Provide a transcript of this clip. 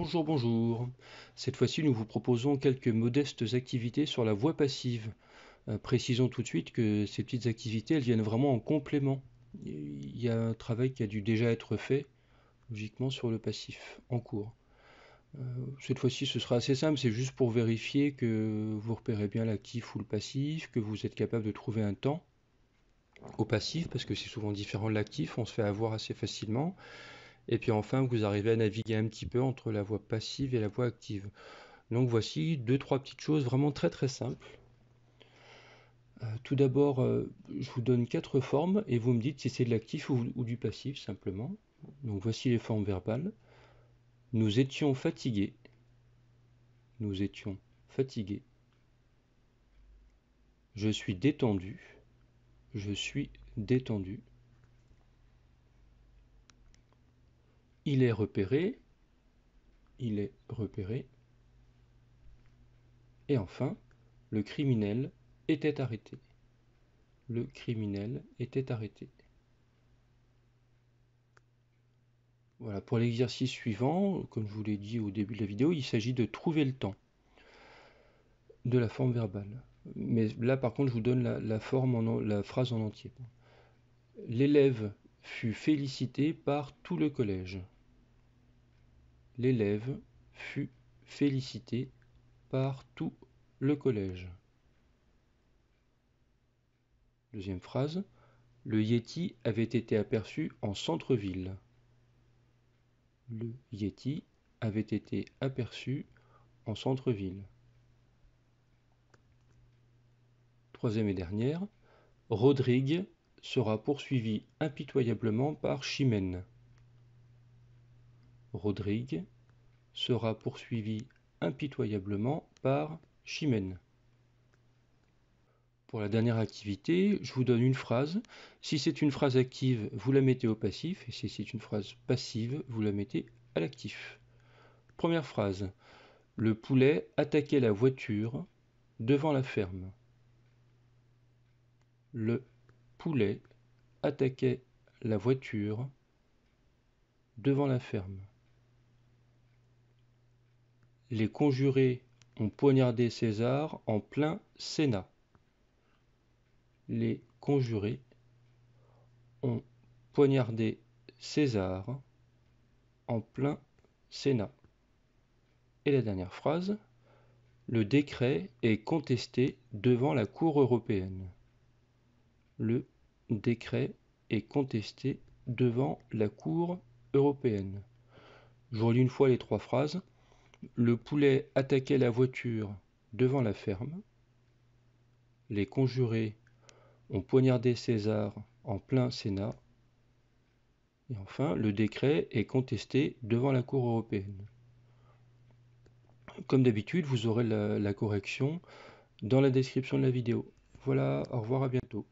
Bonjour, bonjour. Cette fois-ci, nous vous proposons quelques modestes activités sur la voix passive. Précisons tout de suite que ces petites activités, elles viennent vraiment en complément. Il y a un travail qui a dû déjà être fait, logiquement, sur le passif, en cours. Cette fois-ci, ce sera assez simple, c'est juste pour vérifier que vous repérez bien l'actif ou le passif, que vous êtes capable de trouver un temps au passif, parce que c'est souvent différent de l'actif, on se fait avoir assez facilement. Et puis enfin, vous arrivez à naviguer un petit peu entre la voix passive et la voix active. Donc voici deux, trois petites choses vraiment très très simples. Tout d'abord, je vous donne quatre formes et vous me dites si c'est de l'actif ou du passif simplement. Donc voici les formes verbales. Nous étions fatigués. Nous étions fatigués. Je suis détendu. Je suis détendu. Il est repéré. Il est repéré. Et enfin, le criminel était arrêté. Le criminel était arrêté. Voilà, pour l'exercice suivant, comme je vous l'ai dit au début de la vidéo, il s'agit de trouver le temps de la forme verbale. Mais là, par contre, je vous donne la phrase en entier. L'élève fut félicité par tout le collège. L'élève fut félicité par tout le collège. Deuxième phrase. Le Yéti avait été aperçu en centre-ville. Le Yéti avait été aperçu en centre-ville. Troisième et dernière. Rodrigue sera poursuivi impitoyablement par Chimène. Rodrigue sera poursuivi impitoyablement par Chimène. Pour la dernière activité, je vous donne une phrase. Si c'est une phrase active, vous la mettez au passif, et si c'est une phrase passive, vous la mettez à l'actif. Première phrase. Le poulet attaquait la voiture devant la ferme. Le poulet attaquait la voiture devant la ferme. Les conjurés ont poignardé César en plein Sénat. Les conjurés ont poignardé César en plein Sénat. Et la dernière phrase, le décret est contesté devant la Cour européenne. Le décret est contesté devant la Cour européenne. Je relis une fois les trois phrases. Le poulet attaquait la voiture devant la ferme. Les conjurés ont poignardé César en plein Sénat. Et enfin, le décret est contesté devant la Cour européenne. Comme d'habitude, vous aurez la correction dans la description de la vidéo. Voilà, au revoir, à bientôt.